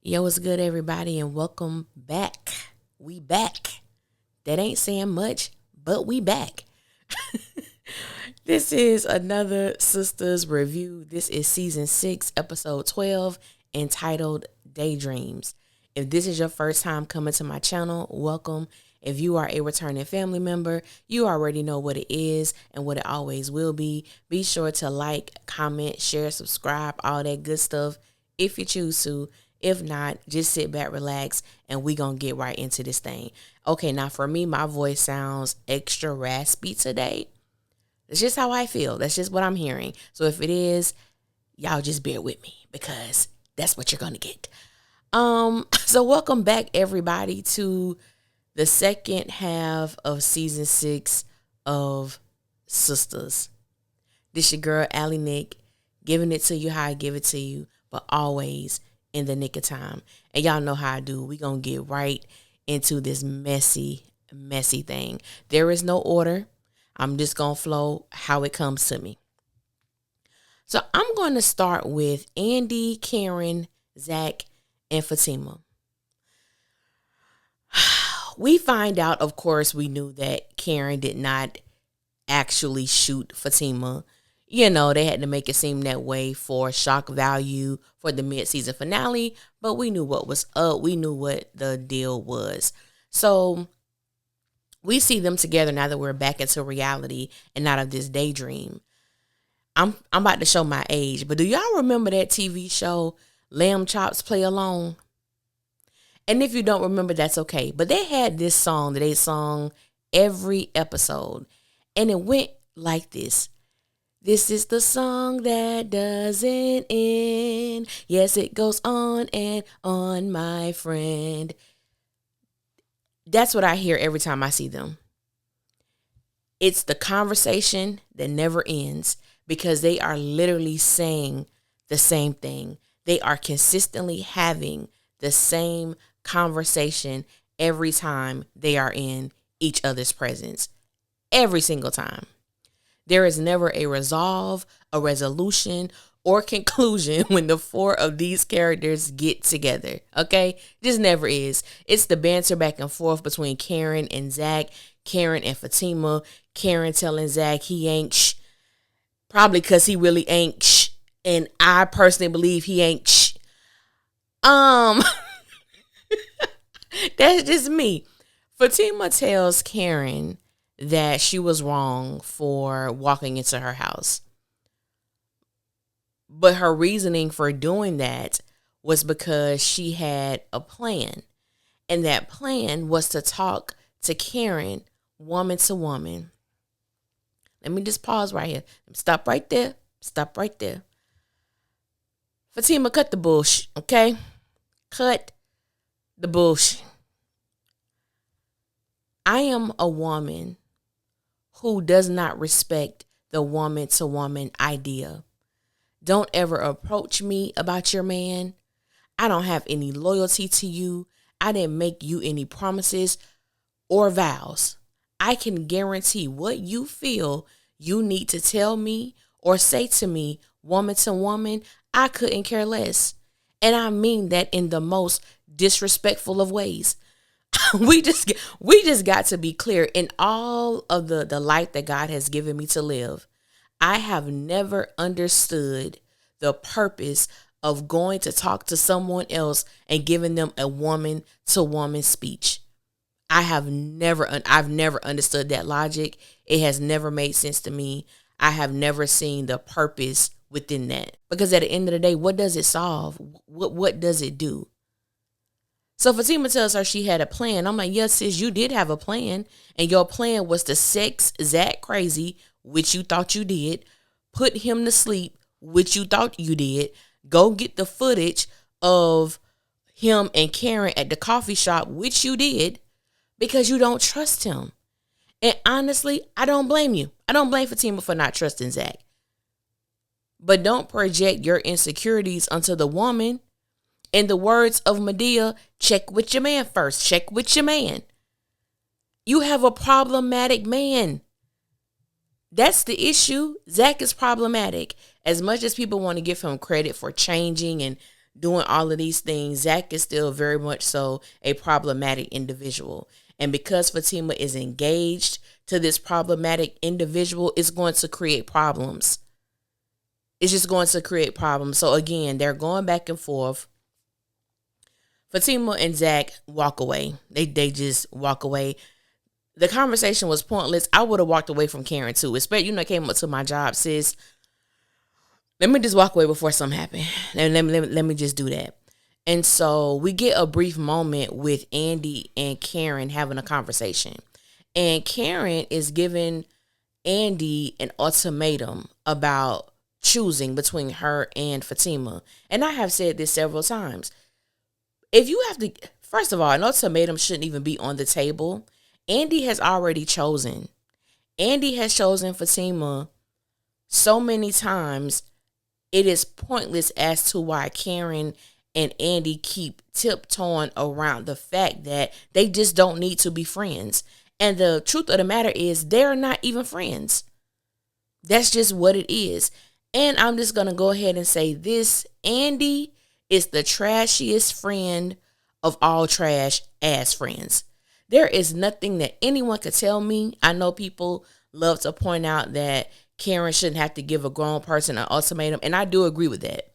Yo, what's good, everybody, and welcome back. We back. That ain't saying much, but we back. This is another Sisters review. This is season 6, episode 12, entitled Daydreams. If this is your first time coming to my channel, welcome. If you are a returning family member, you already know what it is and what it always will be. Be sure to like, comment, share, subscribe, all that good stuff if you choose to. If not, just sit back, relax, and we gonna get right into this thing. Okay, now for me, my voice sounds extra raspy today. That's just how I feel. That's just what I'm hearing. So if it is, y'all just bear with me because that's what you're gonna get. So welcome back, everybody, to the second half of season 6 of Sisters. This your girl, Allie Nick, giving it to you how I give it to you, but always in the nick of time. And y'all know how I do. We gonna get right into this messy thing. There is no order. I'm just gonna flow how it comes to me. So I'm going to start with Andy, Karen, Zach, and Fatima. We find out, of course, we knew that Karen did not actually shoot Fatima. You know, they had to make it seem that way for shock value for the mid-season finale, but we knew what was up. We knew what the deal was. So we see them together now that we're back into reality and out of this daydream. I'm about to show my age, but do y'all remember that TV show, Lamb Chops Play Alone? And if you don't remember, that's okay. But they had this song that they sung every episode, and it went like this. This is the song that doesn't end. Yes, it goes on and on, my friend. That's what I hear every time I see them. It's the conversation that never ends because they are literally saying the same thing. They are consistently having the same conversation every time they are in each other's presence. Every single time. There is never a resolve, a resolution, or conclusion when the four of these characters get together. Okay? Just never is. It's the banter back and forth between Karen and Zach, Karen and Fatima, Karen telling Zach he ain't shh, probably because he really ain't shh, and I personally believe he ain't shh. That's just me. Fatima tells Karen that she was wrong for walking into her house. But her reasoning for doing that was because she had a plan. And that plan was to talk to Karen woman to woman. Let me just pause right here. Stop right there. Stop right there. Fatima, cut the bullshit, okay? Cut the bullshit. I am a woman who does not respect the woman-to-woman idea. Don't ever approach me about your man. I don't have any loyalty to you. I didn't make you any promises or vows. I can guarantee what you feel you need to tell me or say to me, woman to woman, I couldn't care less. And I mean that in the most disrespectful of ways. we just got to be clear. In all of the life that God has given me to live, I have never understood the purpose of going to talk to someone else and giving them a woman to woman speech. I've never understood that logic. It has never made sense to me. I have never seen the purpose within that. Because at the end of the day, what does it solve? What does it do? So Fatima tells her she had a plan. I'm like, yes, sis, you did have a plan. And your plan was to sex Zach crazy, which you thought you did. Put him to sleep, which you thought you did. Go get the footage of him and Karen at the coffee shop, which you did, because you don't trust him. And honestly, I don't blame you. I don't blame Fatima for not trusting Zach. But don't project your insecurities onto the woman. In the words of Medea, check with your man first. Check with your man. You have a problematic man. That's the issue. Zach is problematic. As much as people want to give him credit for changing and doing all of these things, Zach is still very much so a problematic individual. And because Fatima is engaged to this problematic individual, it's going to create problems. It's just going to create problems. So again, they're going back and forth. Fatima and Zach walk away. They just walk away. The conversation was pointless. I would have walked away from Karen too. Especially, came up to my job, sis. Let me just walk away before something happens. Let me just do that. And so we get a brief moment with Andy and Karen having a conversation. And Karen is giving Andy an ultimatum about choosing between her and Fatima. And I have said this several times. If you have to, first of all, an ultimatum shouldn't even be on the table. Andy has already chosen. Andy has chosen Fatima so many times. It is pointless as to why Karen and Andy keep tiptoeing around the fact that they just don't need to be friends. And the truth of the matter is they're not even friends. That's just what it is. And I'm just going to go ahead and say this. Andy is the trashiest friend of all trash ass friends. There is nothing that anyone could tell me. I know people love to point out that Karen shouldn't have to give a grown person an ultimatum. And I do agree with that.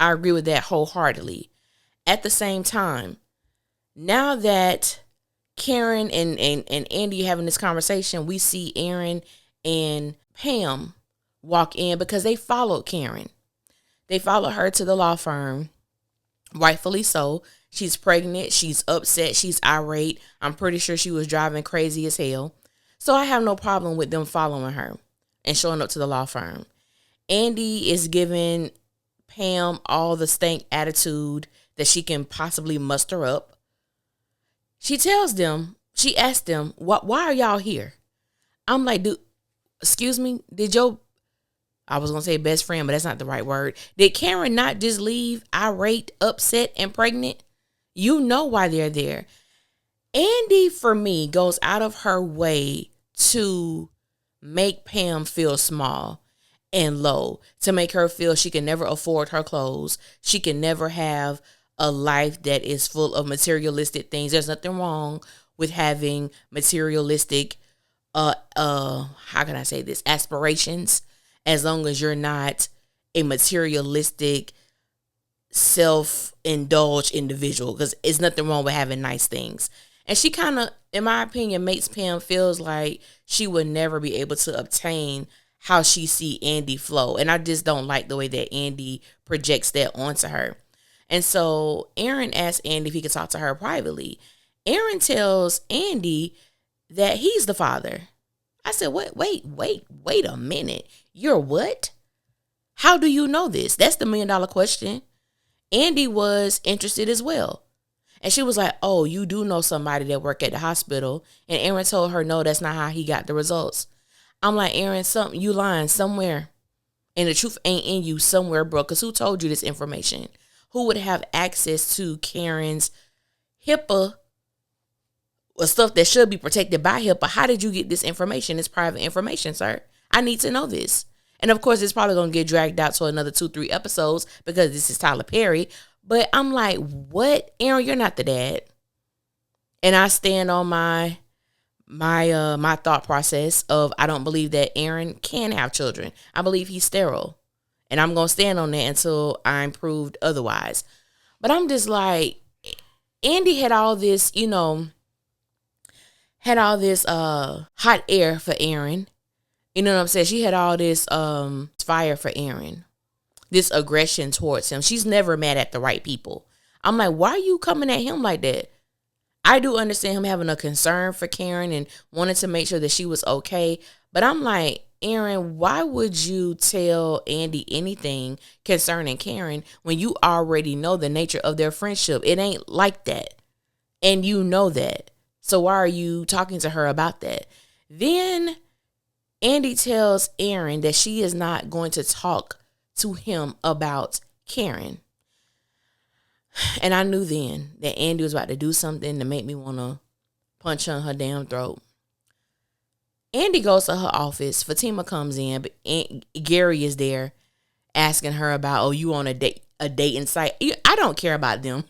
I agree with that wholeheartedly. At the same time, now that Karen and Andy having this conversation, we see Aaron and Pam walk in because they followed Karen. They followed her to the law firm, rightfully so. She's pregnant. She's upset. She's irate. I'm pretty sure she was driving crazy as hell. So I have no problem with them following her and showing up to the law firm. Andy is giving Pam all the stank attitude that she can possibly muster up. She tells them, she asked them, why are y'all here? I'm like, dude, excuse me, I was going to say best friend, but that's not the right word. Did Karen not just leave irate, upset, and pregnant? You know why they're there. Andy, for me, goes out of her way to make Pam feel small and low, to make her feel she can never afford her clothes. She can never have a life that is full of materialistic things. There's nothing wrong with having materialistic, how can I say this, aspirations, as long as you're not a materialistic, self-indulged individual, because it's nothing wrong with having nice things. And she kind of, in my opinion, makes Pam feels like she would never be able to obtain how she see Andy flow. And I just don't like the way that Andy projects that onto her. And so Aaron asked Andy if he could talk to her privately. Aaron tells Andy that he's the father. I said, what? Wait a minute. You're what? How do you know this? That's the $1 million question. Andy was interested as well. And she was like, oh, you do know somebody that worked at the hospital. And Aaron told her, no, that's not how he got the results. I'm like, Aaron, you lying somewhere. And the truth ain't in you somewhere, bro. Because who told you this information? Who would have access to Karen's HIPAA or stuff that should be protected by HIPAA? How did you get this information? It's private information, sir. I need to know this. And of course, it's probably going to get dragged out to another 2-3 episodes because this is Tyler Perry. But I'm like, what? Aaron, you're not the dad. And I stand on my thought process of I don't believe that Aaron can have children. I believe he's sterile. And I'm going to stand on that until I'm proved otherwise. But I'm just like, Andy had all this, hot air for Aaron. You know what I'm saying? She had all this fire for Aaron. This aggression towards him. She's never mad at the right people. I'm like, why are you coming at him like that? I do understand him having a concern for Karen and wanting to make sure that she was okay. But I'm like, Aaron, why would you tell Andy anything concerning Karen when you already know the nature of their friendship? It ain't like that. And you know that. So why are you talking to her about that? Then Andy tells Aaron that she is not going to talk to him about Karen. And I knew then that Andy was about to do something to make me want to punch her in her damn throat. Andy goes to her office. Fatima comes in, but Gary is there asking her about, you on a date a dating site. I don't care about them.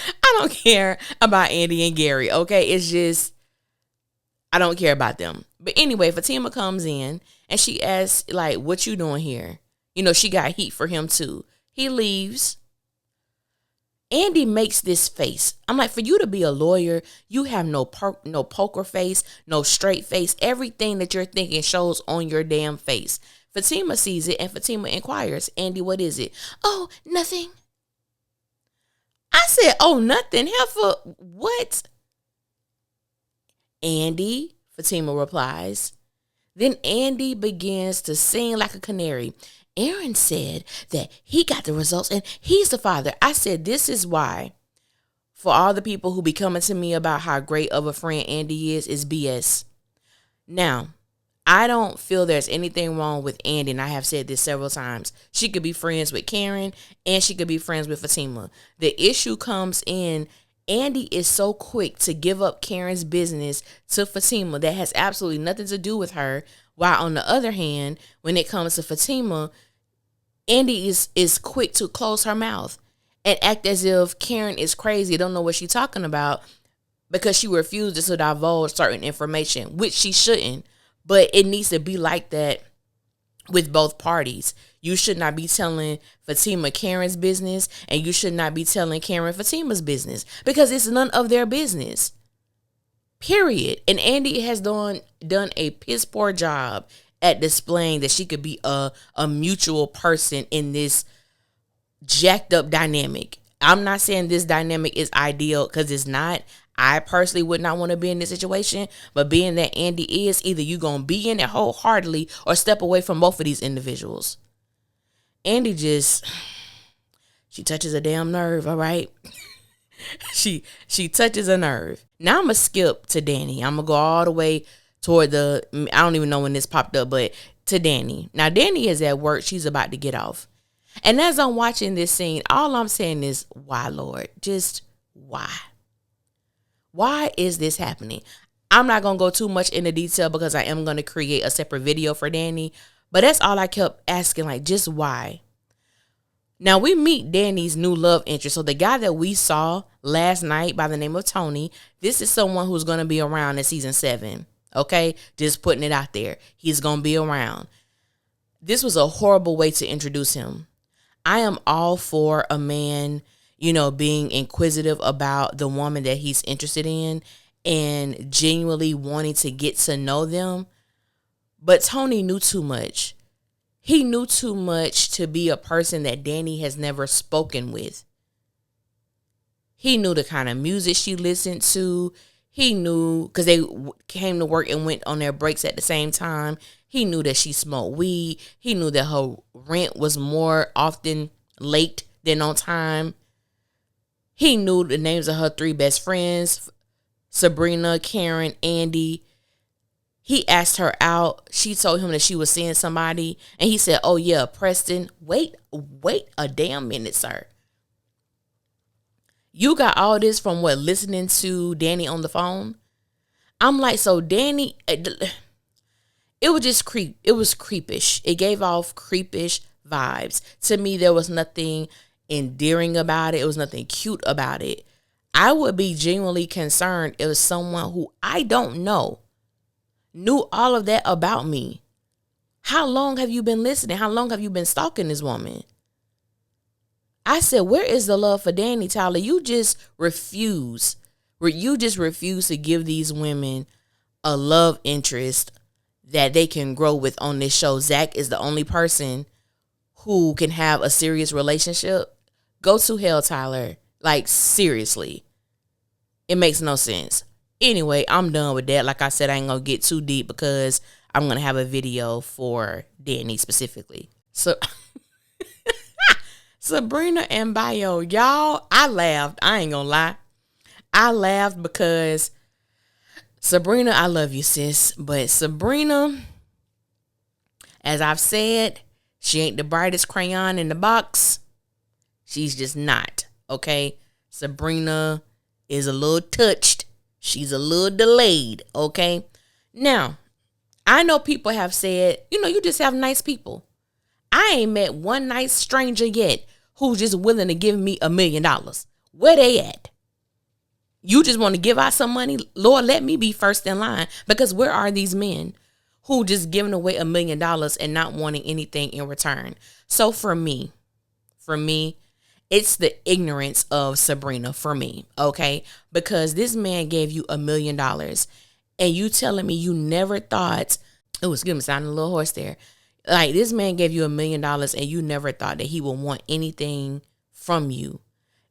I don't care about Andy and Gary, okay? It's just, I don't care about them. But anyway, Fatima comes in and she asks, like, what you doing here? You know, she got heat for him too. He leaves. Andy makes this face. I'm like, for you to be a lawyer, you have no poker face, no straight face. Everything that you're thinking shows on your damn face. Fatima sees it and Fatima inquires, Andy, what is it? Oh, nothing. I said, oh, nothing. Heifer, what? Andy, Fatima replies. Then Andy begins to sing like a canary. Aaron said that he got the results and he's the father. I said, this is why, for all the people who be coming to me about how great of a friend Andy is BS. Now, I don't feel there's anything wrong with Andy, and I have said this several times. She could be friends with Karen and she could be friends with Fatima. The issue comes in, Andy is so quick to give up Karen's business to Fatima that has absolutely nothing to do with her. While on the other hand, when it comes to Fatima, Andy is quick to close her mouth and act as if Karen is crazy, don't know what she's talking about because she refuses to divulge certain information, which she shouldn't. But it needs to be like that with both parties. You should not be telling Fatima Karen's business and you should not be telling Karen Fatima's business because it's none of their business. Period. And Andy has done a piss poor job at displaying that she could be a mutual person in this jacked up dynamic. I'm not saying this dynamic is ideal because it's not. I personally would not want to be in this situation, but being that Andy is, either you going to be in it wholeheartedly or step away from both of these individuals. Andy she touches a damn nerve, all right? She touches a nerve. Now I'm going to skip to Danni. I'm going to go all the way toward I don't even know when this popped up, but to Danni. Now, Danni is at work. She's about to get off. And as I'm watching this scene, all I'm saying is, why, Lord? Just why? Why is this happening? I'm not going to go too much into detail because I am going to create a separate video for Danni. But that's all I kept asking, like, just why? Now, we meet Danny's new love interest. So the guy that we saw last night by the name of Tony, this is someone who's going to be around in season 7. Okay? Just putting it out there. He's going to be around. This was a horrible way to introduce him. I am all for a man, being inquisitive about the woman that he's interested in and genuinely wanting to get to know them. But Tony knew too much. He knew too much to be a person that Danni has never spoken with. He knew the kind of music she listened to. He knew, because they came to work and went on their breaks at the same time. He knew that she smoked weed. He knew that her rent was more often late than on time. He knew the names of her 3 best friends, Sabrina, Karen, Andy. He asked her out. She told him that she was seeing somebody. And he said, oh, yeah, Preston, wait a damn minute, sir. You got all this from listening to Danni on the phone? I'm like, so Danni, it was just it was creepish. It gave off creepish vibes. To me, there was nothing endearing about it. It was nothing cute about it. I would be genuinely concerned if someone who I don't know knew all of that about me. How long have you been listening? How long have you been stalking this woman? I said, where is the love for Danni, Tyler? You just refuse. You just refuse to give these women a love interest that they can grow with on this show. Zach is the only person who can have a serious relationship. Go to hell, Tyler. Like, seriously. It makes no sense. Anyway, I'm done with that. Like I said, I ain't going to get too deep because I'm going to have a video for Danni specifically. So, Sabrina and Bio, y'all, I laughed. I ain't going to lie. I laughed because Sabrina, I love you, sis. But Sabrina, as I've said, she ain't the brightest crayon in the box. She's just not, okay? Sabrina is a little touched. She's a little delayed, okay? Now, I know people have said, you just have nice people. I ain't met one nice stranger yet who's just willing to give me $1 million? Where they at? You just want to give out some money? Lord, let me be first in line. Because where are these men who just giving away $1 million and not wanting anything in return? So for me, it's the ignorance of Sabrina for me, okay? Because this man gave you $1 million and you telling me you never thought, oh, excuse me, sounding a little hoarse there. Like, this man gave you $1 million and you never thought that he would want anything from you.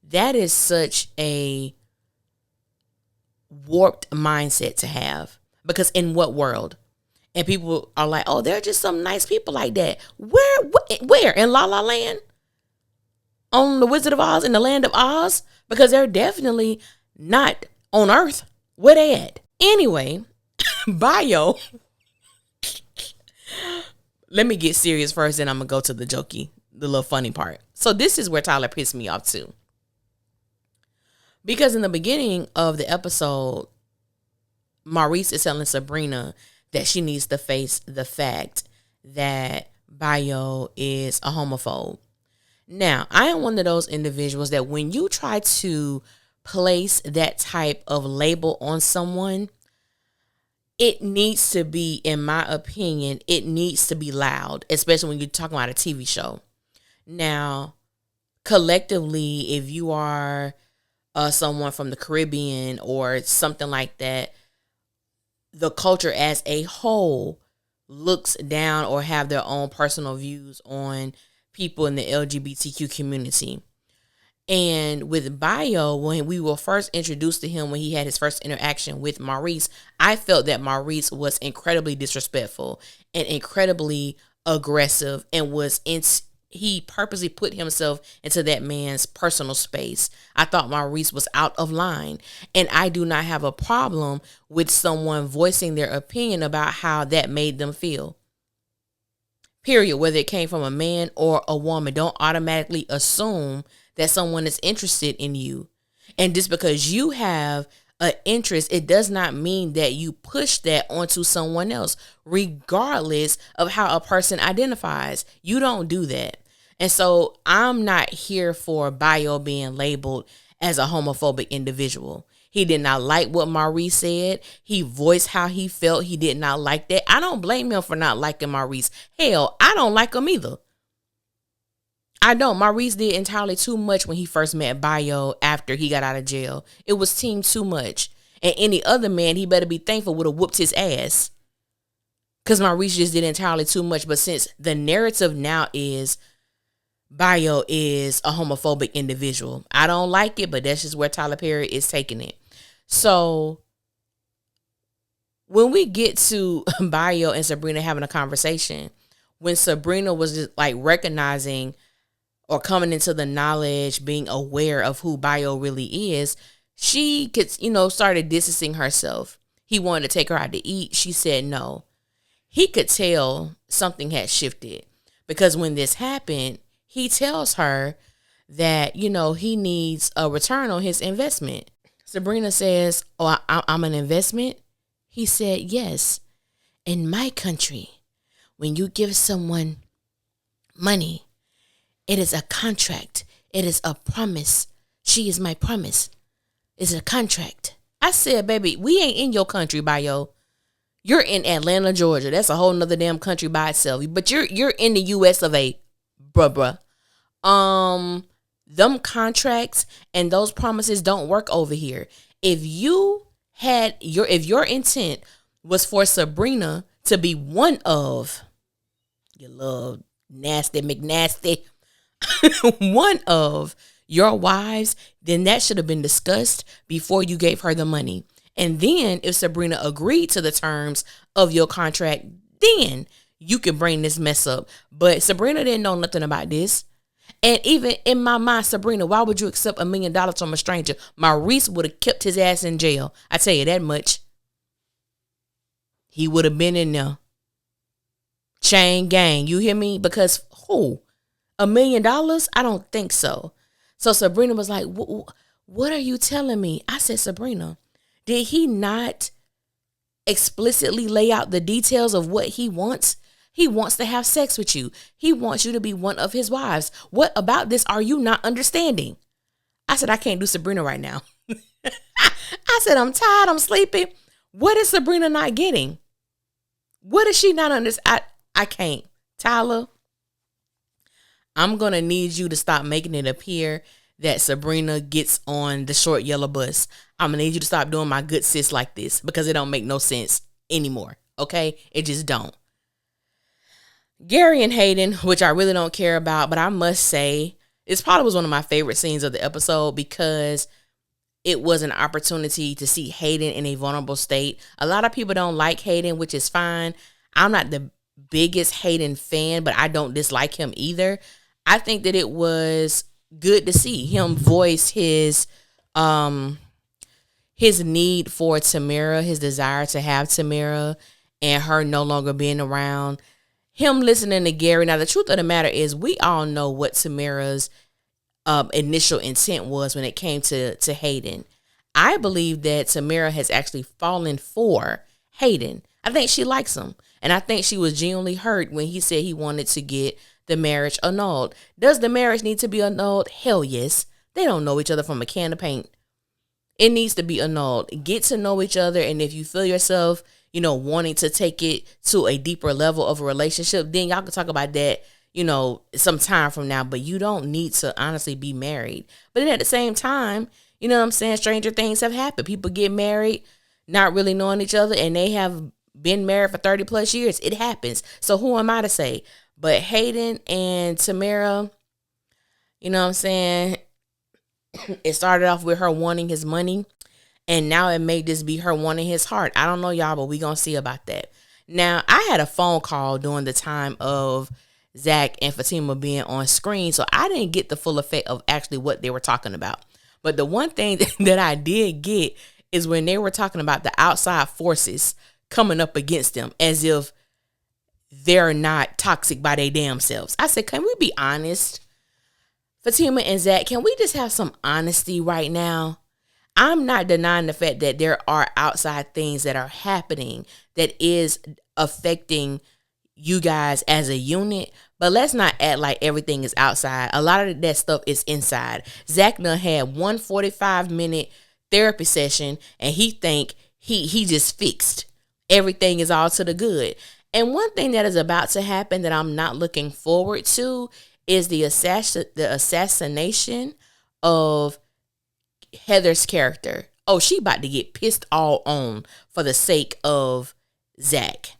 That is such a warped mindset to have. Because in what world? And people are like, oh, there are just some nice people like that. Where? In La La Land? On the Wizard of Oz? In the land of Oz? Because they're definitely not on Earth. Where they at? Anyway, Bio. Let me get serious first, then I'm going to go to the little funny part. So this is where Tyler pissed me off too. Because in the beginning of the episode, Maurice is telling Sabrina that she needs to face the fact that Bio is a homophobe. Now, I am one of those individuals that when you try to place that type of label on someone, it needs to be, in my opinion, it needs to be loud, especially when you're talking about a TV show. Now, collectively, if you are someone from the Caribbean or something like that, the culture as a whole looks down or have their own personal views on people in the LGBTQ community. And with Bio, when we were first introduced to him, when he had his first interaction with Maurice, I felt that Maurice was incredibly disrespectful and incredibly aggressive and he purposely put himself into that man's personal space. I thought Maurice was out of line. And I do not have a problem with someone voicing their opinion about how that made them feel. Period. Whether it came from a man or a woman, don't automatically assume that someone is interested in you. And just because you have an interest, it does not mean that you push that onto someone else, regardless of how a person identifies. You don't do that. And so I'm not here for Bio being labeled as a homophobic individual. He did not like what Maurice said. He voiced how he felt. He did not like that. I don't blame him for not liking Maurice. Hell, I don't like him either. I don't. Maurice did entirely too much when he first met Bio after he got out of jail. It was team too much. And any other man, he better be thankful, would have whooped his ass. Because Maurice just did entirely too much. But since the narrative now is Bio is a homophobic individual, I don't like it, but that's just where Tyler Perry is taking it. So when we get to Bio and Sabrina having a conversation, when Sabrina was just like recognizing or coming into the knowledge, being aware of who Bio really is, she could, started distancing herself. He wanted to take her out to eat. She said no. He could tell something had shifted because when this happened, he tells her that, he needs a return on his investment. Sabrina says, oh, I'm an investment? He said, yes. In my country, when you give someone money, it is a contract. It is a promise. She is my promise. It's a contract. I said, baby, we ain't in your country, Bio. You're in Atlanta, Georgia. That's a whole nother damn country by itself. But you're in the U.S. of A, bruh. Them contracts and those promises don't work over here. If your intent was for Sabrina to be one of your little nasty McNasty, one of your wives, then that should have been discussed before you gave her the money. And then if Sabrina agreed to the terms of your contract, then you can bring this mess up. But Sabrina didn't know nothing about this. And even in my mind, Sabrina, why would you accept $1 million from a stranger? Maurice would have kept his ass in jail. I tell you that much. He would have been in there. Chain gang. You hear me? Because who? $1 million? I don't think so. So Sabrina was like, what are you telling me? I said, Sabrina, did he not explicitly lay out the details of what he wants? He wants to have sex with you. He wants you to be one of his wives. What about this are you not understanding? I said, I can't do Sabrina right now. I said, I'm tired. I'm sleeping. What is Sabrina not getting? What is she not understand? I can't. Tyler, I'm going to need you to stop making it appear that Sabrina gets on the short yellow bus. I'm going to need you to stop doing my good sis like this because it don't make no sense anymore. Okay? It just don't. Gary and Hayden, which I really don't care about, but I must say, it probably was one of my favorite scenes of the episode because it was an opportunity to see Hayden in a vulnerable state. A lot of people don't like Hayden, which is fine. I'm not the biggest Hayden fan, but I don't dislike him either. I think that it was good to see him voice his need for Tamara, his desire to have Tamara, and her no longer being around. Him listening to Gary. Now, the truth of the matter is we all know what Tamara's initial intent was when it came to Hayden. I believe that Tamara has actually fallen for Hayden. I think she likes him. And I think she was genuinely hurt when he said he wanted to get the marriage annulled. Does the marriage need to be annulled? Hell yes. They don't know each other from a can of paint. It needs to be annulled. Get to know each other. And if you feel yourself, wanting to take it to a deeper level of a relationship, then y'all can talk about that, some time from now. But you don't need to honestly be married. But then at the same time, you know what I'm saying? Stranger things have happened. People get married, not really knowing each other, and they have been married for 30 plus years. It happens. So who am I to say? But Hayden and Tamara, you know what I'm saying? It started off with her wanting his money. And now it may just be her wanting his heart. I don't know, y'all, but we going to see about that. Now, I had a phone call during the time of Zach and Fatima being on screen, so I didn't get the full effect of actually what they were talking about. But the one thing that I did get is when they were talking about the outside forces coming up against them as if they're not toxic by their damn selves. I said, can we be honest? Fatima and Zach, can we just have some honesty right now? I'm not denying the fact that there are outside things that are happening that is affecting you guys as a unit, but let's not act like everything is outside. A lot of that stuff is inside. Zach done had 145-minute therapy session and he think he just fixed. Everything is all to the good. And one thing that is about to happen that I'm not looking forward to is the assassination of Heather's character. Oh, she about to get pissed all on for the sake of Zach.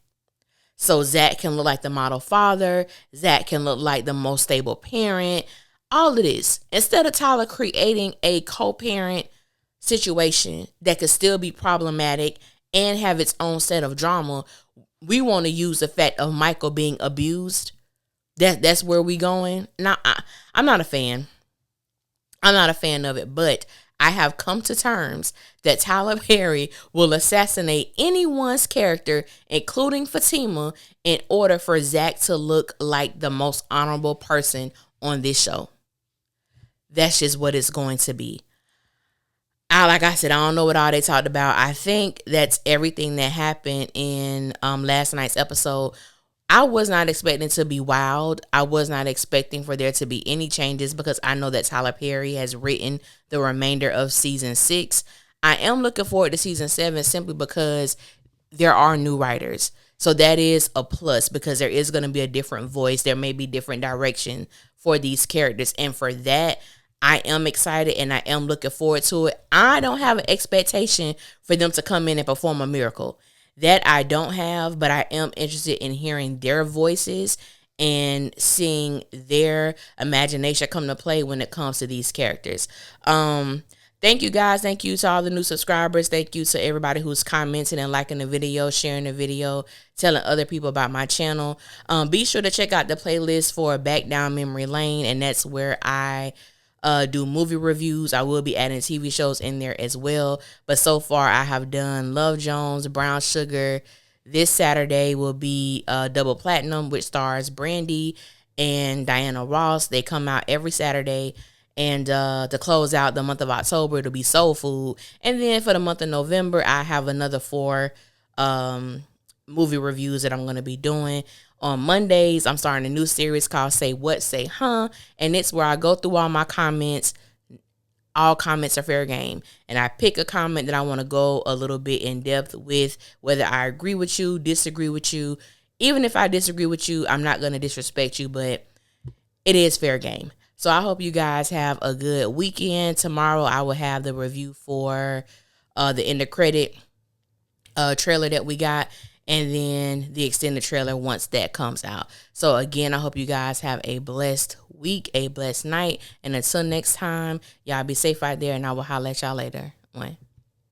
So Zach can look like the model father. Zach can look like the most stable parent. All of this. Instead of Tyler creating a co-parent situation that could still be problematic and have its own set of drama, we want to use the fact of Michael being abused. That's where we going. Now, I'm not a fan. I'm not a fan of it, but I have come to terms that Tyler Perry will assassinate anyone's character, including Fatima, in order for Zach to look like the most honorable person on this show. That's just what it's going to be. Like I said, I don't know what all they talked about. I think that's everything that happened in last night's episode. I was not expecting to be wild. I was not expecting for there to be any changes because I know that Tyler Perry has written the remainder of season 6. I am looking forward to season 7 simply because there are new writers. So that is a plus because there is going to be a different voice. There may be different direction for these characters. And for that, I am excited and I am looking forward to it. I don't have an expectation for them to come in and perform a miracle. That I don't have, but I am interested in hearing their voices and seeing their imagination come to play when it comes to these characters. Thank you guys. Thank you to all the new subscribers. Thank you to everybody who's commenting and liking the video, sharing the video, telling other people about my channel. Be sure to check out the playlist for Back Down Memory Lane, and that's where I do movie reviews. I will be adding TV shows in there as well. But so far, I have done Love Jones, Brown Sugar. This Saturday will be Double Platinum, which stars Brandy and Diana Ross. They come out every Saturday. And to close out the month of October, it'll be Soul Food. And then for the month of November, I have another 4 movie reviews that I'm going to be doing. On Mondays, I'm starting a new series called Say What, Say Huh. And it's where I go through all my comments. All comments are fair game. And I pick a comment that I want to go a little bit in depth with, whether I agree with you, disagree with you. Even if I disagree with you, I'm not going to disrespect you, but it is fair game. So I hope you guys have a good weekend. Tomorrow I will have the review for the end of credit trailer that we got, and then the extended trailer once that comes out. So again, I hope you guys have a blessed week, a blessed night, and until next time, y'all be safe out there, and I will holler at y'all later. One.